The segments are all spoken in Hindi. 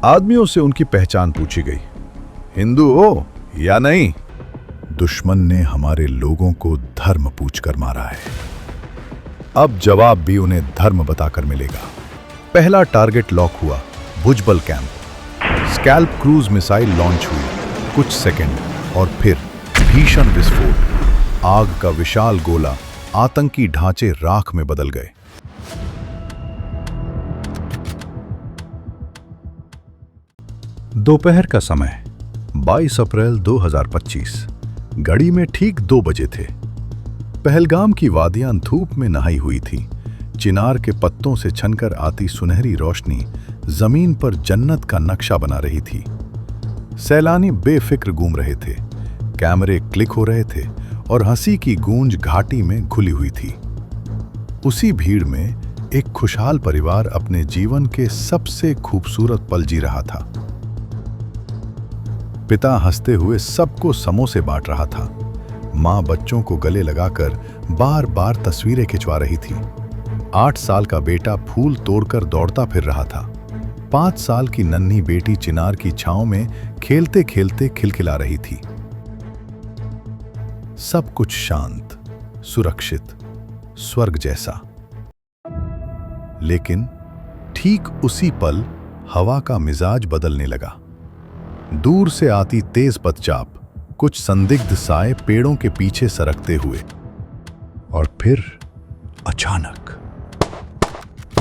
आदमियों से उनकी पहचान पूछी गई। हिंदू हो या नहीं? दुश्मन ने हमारे लोगों को धर्म पूछकर मारा है। अब जवाब भी उन्हें धर्म बताकर मिलेगा। पहला टारगेट लॉक हुआ, Bhujbal camp. Scalp cruise missile launch हुई। कुछ सेकंड और फिर भीषण विस्फोट। आग का विशाल गोला आतंकी ढांचे राख में बदल गए। दोपहर का समय 22 अप्रैल 2025। घड़ी में ठीक 2 बजे थे। पहलगाम की वादियां धूप में नहाई हुई थी। चिनार के पत्तों से छनकर आती सुनहरी रोशनी जमीन पर जन्नत का नक्शा बना रही थी। सैलानी बेफिक्र घूम रहे थे, कैमरे क्लिक हो रहे थे और हंसी की गूंज घाटी में घुली हुई थी। उसी भीड़ में एक खुशहाल परिवार अपने जीवन के सबसे खूबसूरत पल जी रहा था। पिता हंसते हुए सबको समोसे बांट रहा था। मां बच्चों को गले लगाकर बार बार तस्वीरें खिंचवा रही थी। 8 साल का बेटा फूल तोड़कर दौड़ता फिर रहा था। 5 साल की नन्ही बेटी चिनार की छांव में खेलते खेलते खिलखिला रही थी। सब कुछ शांत, सुरक्षित, स्वर्ग जैसा। लेकिन ठीक उसी पल हवा का मिजाज बदलने लगा। दूर से आती तेज पदचाप, कुछ संदिग्ध साए पेड़ों के पीछे सरकते हुए, और फिर अचानक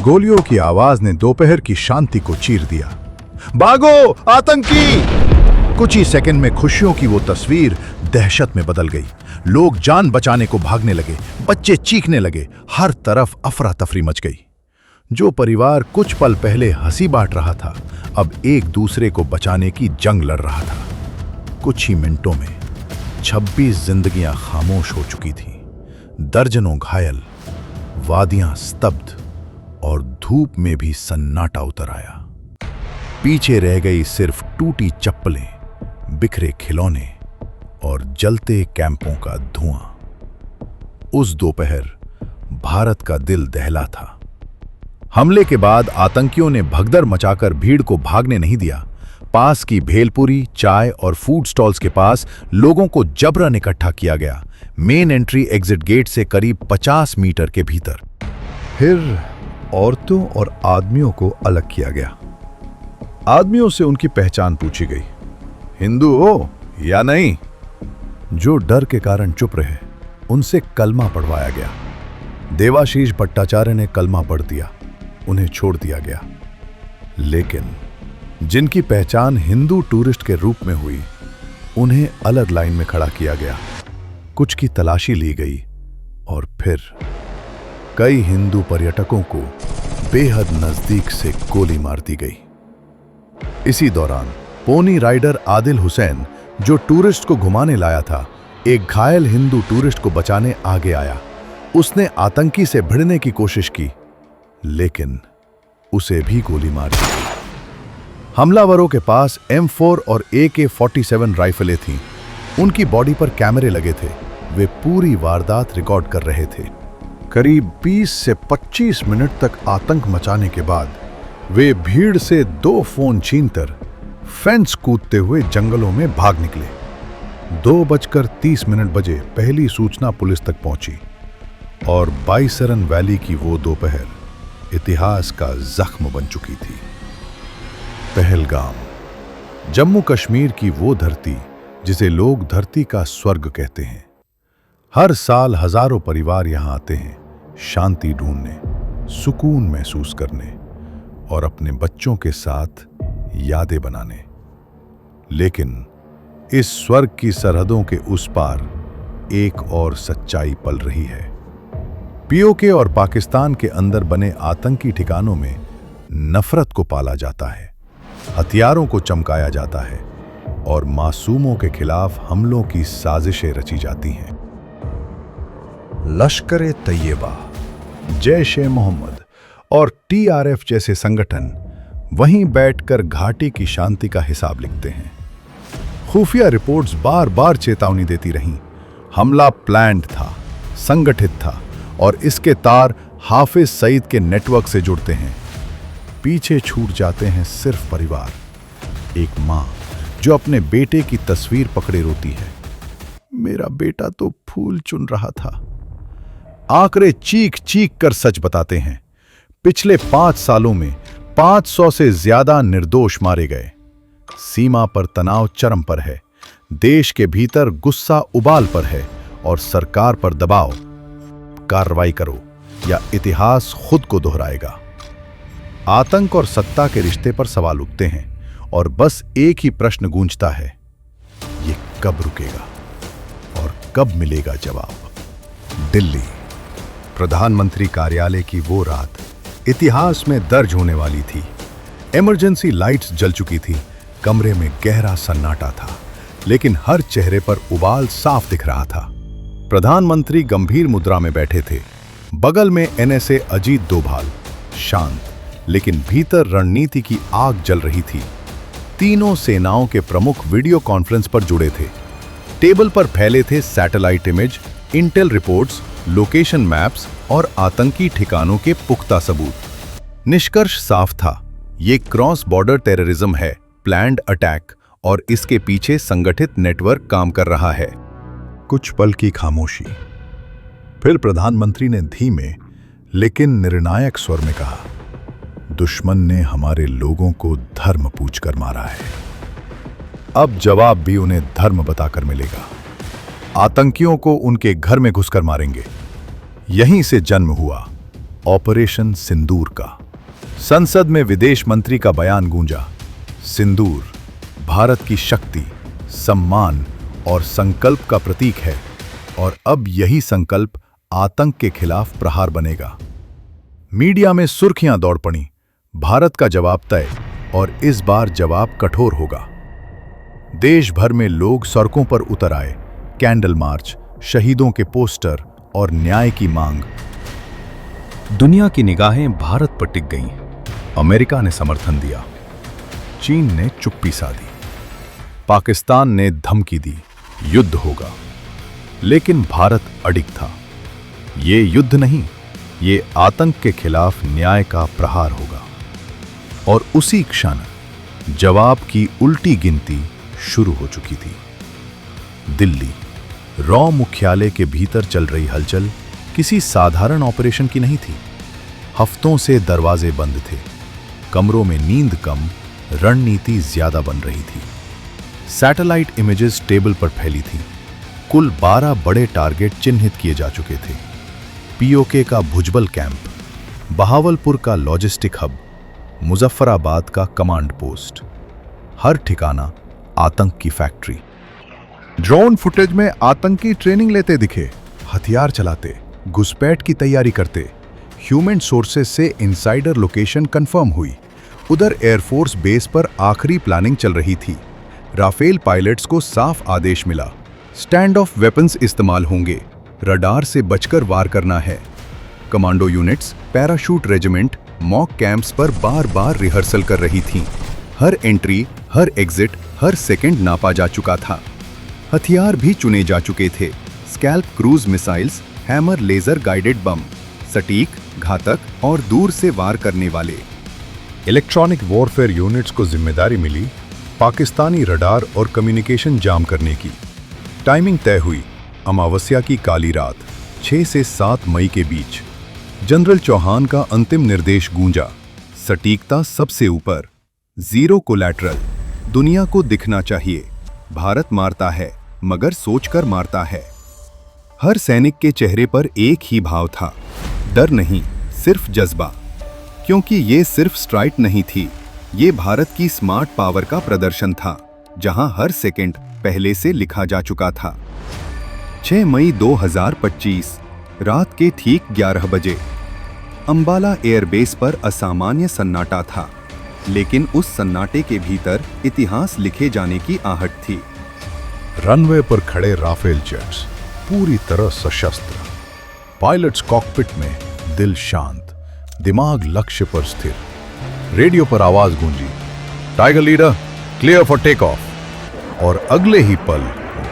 गोलियों की आवाज ने दोपहर की शांति को चीर दिया। भागो आतंकी! कुछ ही सेकंड में खुशियों की वो तस्वीर दहशत में बदल गई। लोग जान बचाने को भागने लगे, बच्चे चीखने लगे, हर तरफ अफरा तफरी मच गई। जो परिवार कुछ पल पहले हंसी बांट रहा था, अब एक दूसरे को बचाने की जंग लड़ रहा था। कुछ ही मिनटों में 26 जिंदगियां खामोश हो चुकी थीं, दर्जनों घायल, वादियां स्तब्ध और धूप में भी सन्नाटा उतर आया। पीछे रह गई सिर्फ टूटी चप्पलें, बिखरे खिलौने और जलते कैंपों का धुआं। उस दोपहर भारत का दिल दहला था। हमले के बाद आतंकियों ने भगदड़ मचाकर भीड़ को भागने नहीं दिया। पास की भेलपुरी, चाय और फूड स्टॉल्स के पास लोगों को जबरन इकट्ठा किया गया, मेन एंट्री एग्जिट गेट से करीब 50 मीटर के भीतर। फिर औरतों और आदमियों को अलग किया गया। आदमियों से उनकी पहचान पूछी गई। हिंदू हो या नहीं? जो डर के कारण चुप रहे, उनसे कलमा पढ़वाया गया। देवाशीष भट्टाचार्य ने कलमा पढ़ दिया, उन्हें छोड़ दिया गया। लेकिन जिनकी पहचान हिंदू टूरिस्ट के रूप में हुई, उन्हें अलग लाइन में खड़ा किया गया। कुछ की तलाशी ली गई और फिर कई हिंदू पर्यटकों को बेहद नजदीक से गोली मार दी गई। इसी दौरान पोनी राइडर आदिल हुसैन, जो टूरिस्ट को घुमाने लाया था, एक घायल हिंदू टूरिस्ट को बचाने आगे आया। उसने आतंकी से भिड़ने की कोशिश की, लेकिन उसे भी गोली मार दी गई। हमलावरों के पास M4 और AK-47 राइफलें थीं। उनकी बॉडी पर कैमरे लगे थे। वे पूरी वारदात रिकॉर्ड कर रहे थे। करीब 20 से 25 मिनट तक आतंक मचाने के बाद वे भीड़ से 2 फोन छीनकर फेंस कूदते हुए जंगलों में भाग निकले। 2:30 बजे पहली सूचना पुलिस तक पहुंची और बाईसरन वैली की वो दोपहर इतिहास का जख्म बन चुकी थी। पहलगाम, जम्मू कश्मीर की वो धरती जिसे लोग धरती का स्वर्ग कहते हैं। हर साल हजारों परिवार यहां आते हैं, शांति ढूंढने, सुकून महसूस करने और अपने बच्चों के साथ यादें बनाने। लेकिन इस स्वर्ग की सरहदों के उस पार एक और सच्चाई पल रही है। पीओके और पाकिस्तान के अंदर बने आतंकी ठिकानों में नफरत को पाला जाता है, हथियारों को चमकाया जाता है और मासूमों के खिलाफ हमलों की साजिशें रची जाती हैं। लश्कर-ए-तैयबा, जैश-ए-मोहम्मद और TRF जैसे संगठन वहीं बैठकर घाटी की शांति का हिसाब लिखते हैं। खुफिया रिपोर्ट्स बार बार चेतावनी देती रहीं, हमला प्लान्ड था, संगठित था और इसके तार हाफिज सईद के नेटवर्क से जुड़ते हैं। पीछे छूट जाते हैं सिर्फ परिवार, एक माँ जो अपने बेटे की तस्वीर पकड़े रोती है। मेरा बेटा तो फूल चुन रहा था। आंकड़े चीख चीख कर सच बताते हैं। पिछले 5 सालों में 500 से ज्यादा निर्दोष मारे गए। सीमा पर तनाव चरम पर है। देश के भीतर गुस्सा उबाल पर है और सरकार पर दबाव। कार्रवाई करो या इतिहास खुद को दोहराएगा। आतंक और सत्ता के रिश्ते पर सवाल उठते हैं और बस एक ही प्रश्न गूंजता है, ये कब रुकेगा और कब मिलेगा जवाब। दिल्ली, प्रधानमंत्री कार्यालय की वो रात इतिहास में दर्ज होने वाली थी। इमरजेंसी लाइट्स जल चुकी थी। कमरे में गहरा सन्नाटा था, लेकिन हर चेहरे पर उबाल साफ दिख रहा था। प्रधानमंत्री गंभीर मुद्रा में बैठे थे। बगल में एनएसए अजीत डोभाल, शांत, लेकिन भीतर रणनीति की आग जल रही थी। तीनों सेनाओं के प्रमुख वीडियो कॉन्फ्रेंस पर जुड़े थे। टेबल पर फैले थे satellite image, Intel reports, location maps और आतंकी ठिकानों के पुख्ता सबूत। निष्कर्ष साफ था, ये क्रॉस बॉर्डर टेररिज्म है, प्लान्ड अटैक, और इसके पीछे संगठित नेटवर्क काम कर रहा है। कुछ पल की खामोशी। फिर प्रधानमंत्री ने धीमे लेकिन निर्णायक स्वर में कहा, दुश्मन ने हमारे लोगों को धर्म पूछकर मारा है। अब जवाब भी उन्हें धर्म बताकर मिलेगा। आतंकियों को उनके घर में घुसकर मारेंगे। यहीं से जन्म हुआ ऑपरेशन सिंदूर का। संसद में विदेश मंत्री का बयान गूंजा, सिंदूर भारत की शक्ति, सम्मान और संकल्प का प्रतीक है, और अब यही संकल्प आतंक के खिलाफ प्रहार बनेगा। मीडिया में सुर्खियां दौड़ पड़ी, भारत का जवाब तय, और इस बार जवाब कठोर होगा। देश भर में लोग सड़कों पर उतर आए। कैंडल मार्च, शहीदों के पोस्टर और न्याय की मांग। दुनिया की निगाहें भारत पर टिक गईं। अमेरिका ने समर्थन दिया, चीन ने चुप्पी साधी, पाकिस्तान ने धमकी दी, युद्ध होगा। लेकिन भारत अडिग था। ये युद्ध नहीं, ये आतंक के खिलाफ न्याय का प्रहार होगा। और उसी क्षण जवाब की उल्टी गिनती शुरू हो चुकी थी। दिल्ली, रॉ मुख्यालय के भीतर चल रही हलचल किसी साधारण ऑपरेशन की नहीं थी। हफ्तों से दरवाजे बंद थे, कमरों में नींद कम, रणनीति ज्यादा बन रही थी। सैटेलाइट इमेजेस टेबल पर फैली थी। कुल 12 बड़े टारगेट चिन्हित किए जा चुके थे। पीओके का भुजबल कैंप, बहावलपुर का लॉजिस्टिक हब, मुजफ्फराबाद का कमांड पोस्ट, हर ठिकाना आतंक की फैक्ट्री। ड्रोन फुटेज में आतंकी ट्रेनिंग लेते दिखे, हथियार चलाते, घुसपैठ की तैयारी करते। ह्यूमन सोर्सेस से इनसाइडर लोकेशन कंफर्म हुई। उधर एयरफोर्स बेस पर आखिरी प्लानिंग चल रही थी। राफेल पायलट्स को साफ आदेश मिला, स्टैंड ऑफ वेपन्स इस्तेमाल होंगे, रडार से बचकर वार करना है। Commando units, parachute regiment mock camps पर बार बार रिहर्सल कर रही थीं। हर एंट्री, हर एग्जिट, हर सेकंड नापा जा चुका था। हथियार भी चुने जा चुके थे, SCALP cruise missiles, Hammer laser guided bomb, सटीक, घातक और दूर से वार करने वाले। इलेक्ट्रॉनिक वॉरफेयर यूनिट्स को जिम्मेदारी मिली पाकिस्तानी रडार और कम्युनिकेशन जाम करने की। टाइमिंग तय हुई, अमावस्या की काली रात, 6 से 7 मई के बीच। जनरल चौहान का अंतिम निर्देश गूंजा, सटीकता सबसे ऊपर, जीरो कोलैटरल, दुनिया को दिखना चाहिए भारत मारता है मगर सोचकर मारता है। हर सैनिक के चेहरे पर एक ही भाव था, डर नहीं, सिर्फ जज्बा। क्योंकि ये सिर्फ स्ट्राइक नहीं थी, ये भारत की स्मार्ट पावर का प्रदर्शन था, जहां हर सेकंड पहले से लिखा जा चुका था। 6 मई 2025 रात के ठीक 11 बजे अंबाला एयरबेस पर असामान्य सन्नाटा था, लेकिन उस सन्नाटे के भीतर इतिहास लिखे जाने की आहट थी। रनवे पर खड़े राफेल जेट्स पूरी तरह सशस्त्र, पायलट्स कॉकपिट में दिल शांत, दिमाग लक्ष्य पर स्थिर। रेडियो पर आवाज गूंजी, tiger leader clear for take off. और अगले ही पल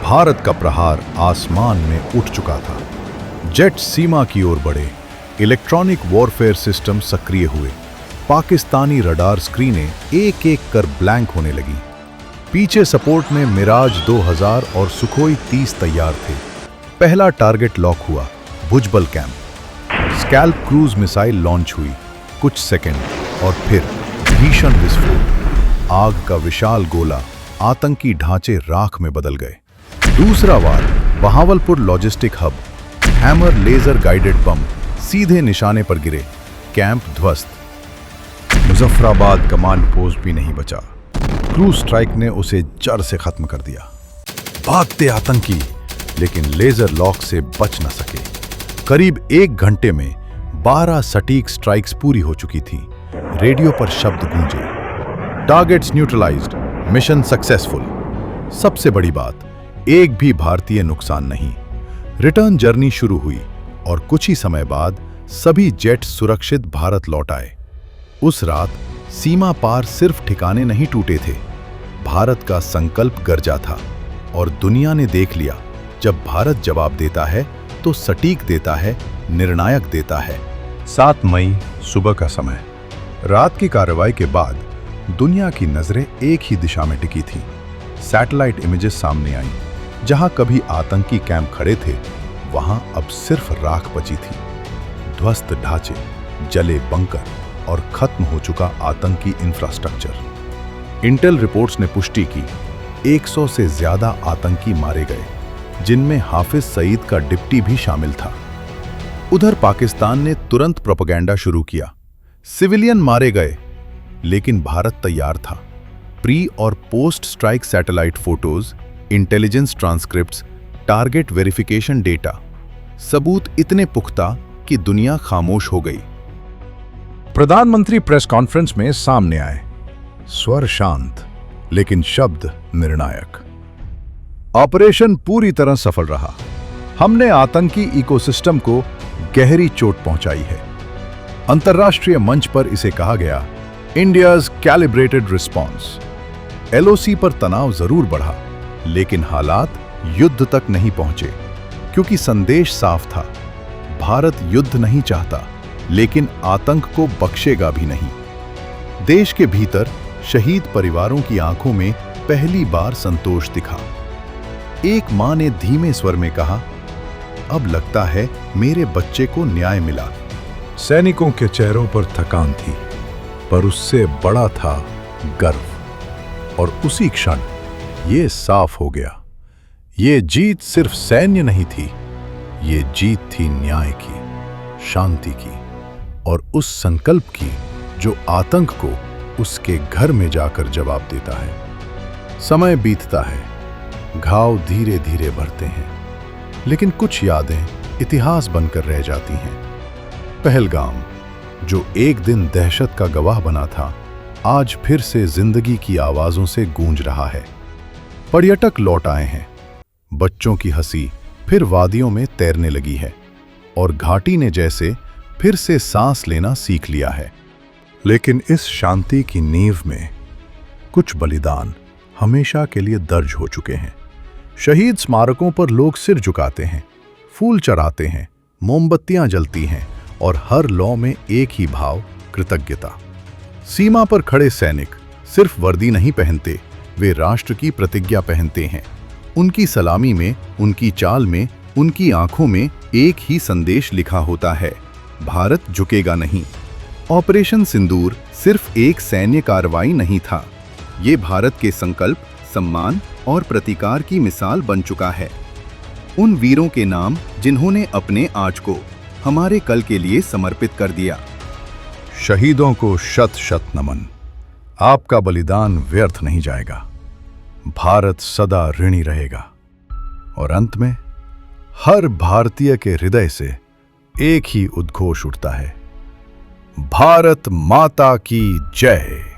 भारत का प्रहार आसमान में उठ चुका था। जेट सीमा की ओर बढ़े, इलेक्ट्रॉनिक वॉरफेयर सिस्टम सक्रिय हुए, पाकिस्तानी रडार स्क्रीनें एक एक कर ब्लैंक होने लगी। पीछे सपोर्ट में मिराज 2000 और सुखोई 30 तैयार थे। पहला टारगेट लॉक हुआ, Bhujbal camp. Scalp cruise missile launch हुई। कुछ सेकंड और फिर भीषण विस्फोट। आग का विशाल गोला, आतंकी ढांचे राख में बदल गए। दूसरा वार Bahawalpur logistic hub. Hammer laser guided bomb सीधे निशाने पर गिरे, कैंप ध्वस्त। मुजफ्फराबाद कमांड पोस्ट भी नहीं बचा। क्रूज स्ट्राइक ने उसे जड़ से खत्म कर दिया। भागते आतंकी लेकिन लेजर लॉक से बच न सके। करीब 1 घंटे में 12 सटीक स्ट्राइक्स पूरी हो चुकी थी। रेडियो पर शब्द गूंजे, टारगेट्स न्यूट्रलाइज्ड, मिशन सक्सेसफुल। सबसे बड़ी बात, एक भी भारतीय नुकसान नहीं। रिटर्न जर्नी शुरू हुई और कुछ ही समय बाद सभी जेट सुरक्षित भारत लौट आए। उस रात सीमा पार सिर्फ ठिकाने नहीं टूटे थे, भारत का संकल्प गरजा था। और दुनिया ने देख लिया, जब भारत जवाब देता है तो सटीक देता है, निर्णायक देता है। 7 मई सुबह का समय। रात की कार्रवाई के बाद दुनिया की नजरें एक ही दिशा में टिकी थीं। सैटेलाइट इमेजेस सामने आईं। जहां कभी आतंकी कैंप खड़े थे, वहां अब सिर्फ राख बची थी। ध्वस्त ढांचे, जले बंकर और खत्म हो चुका आतंकी इंफ्रास्ट्रक्चर। इंटेल रिपोर्ट्स ने पुष्टि की 100 से ज्यादा आतंकी मारे गए, जिनमें हाफिज सईद का डिप्टी भी शामिल था। उधर पाकिस्तान ने तुरंत प्रोपेगेंडा शुरू किया। सिविलियन मारे गए, लेकिन भारत तैयार था। प्री और post strike satellite photos, intelligence transcripts, target verification data, सबूत इतने पुख्ता कि दुनिया खामोश हो गई। प्रधानमंत्री प्रेस कॉन्फ्रेंस में सामने आए, स्वर शांत लेकिन शब्द निर्णायक। ऑपरेशन पूरी तरह सफल रहा। हमने आतंकी इकोसिस्टम को गहरी चोट पहुंचाई है। अंतर्राष्ट्रीय मंच पर इसे कहा गया इंडियाज कैलिब्रेटेड रिस्पॉन्स। एलओसी पर तनाव जरूर बढ़ा, लेकिन हालात युद्ध तक नहीं पहुंचे, क्योंकि संदेश साफ था, भारत युद्ध नहीं चाहता, लेकिन आतंक को बख्शेगा भी नहीं। देश के भीतर शहीद परिवारों की आंखों में पहली बार संतोष दिखा। एक मां ने धीमे स्वर में कहा, अब लगता है मेरे बच्चे को न्याय मिला। सैनिकों के चेहरों पर थकान थी, पर उससे बड़ा था गर्व। और उसी क्षण ये साफ हो गया, ये जीत सिर्फ सैन्य नहीं थी, ये जीत थी न्याय की, शांति की और उस संकल्प की जो आतंक को उसके घर में जाकर जवाब देता है। समय बीतता है, घाव धीरे धीरे भरते हैं, लेकिन कुछ यादें इतिहास बनकर रह जाती हैं। पहलगाम, जो एक दिन दहशत का गवाह बना था, आज फिर से जिंदगी की आवाजों से गूंज रहा है। पर्यटक लौट आए हैं, बच्चों की हंसी फिर वादियों में तैरने लगी है और घाटी ने जैसे फिर से सांस लेना सीख लिया है। लेकिन इस शांति की नींव में कुछ बलिदान हमेशा के लिए दर्ज हो चुके हैं। शहीद स्मारकों पर लोग सिर झुकाते हैं, फूल चढ़ाते हैं, मोमबत्तियां जलती हैं और हर लौ में एक ही भाव, कृतज्ञता। सीमा पर खड़े सैनिक सिर्फ वर्दी नहीं पहनते, वे राष्ट्र की प्रतिज्ञा पहनते हैं। उनकी सलामी में, उनकी चाल में, उनकी आंखों में एक ही संदेश लिखा होता है, भारत झुकेगा नहीं। ऑपरेशन सिंदूर सिर्फ एक सैन्य कार्रवाई नहीं था, ये भारत के संकल्प, सम्मान और प्रतिकार की मिसाल बन चुका है। उन वीरों के नाम जिन्होंने अपने आज को हमारे कल के लिए समर्पित कर दिया। शहीदों को शत शत नमन। आपका बलिदान व्यर्थ नहीं जाएगा, भारत सदा ऋणी रहेगा। और अंत में हर भारतीय के हृदय से एक ही उद्घोष उठता है, भारत माता की जय।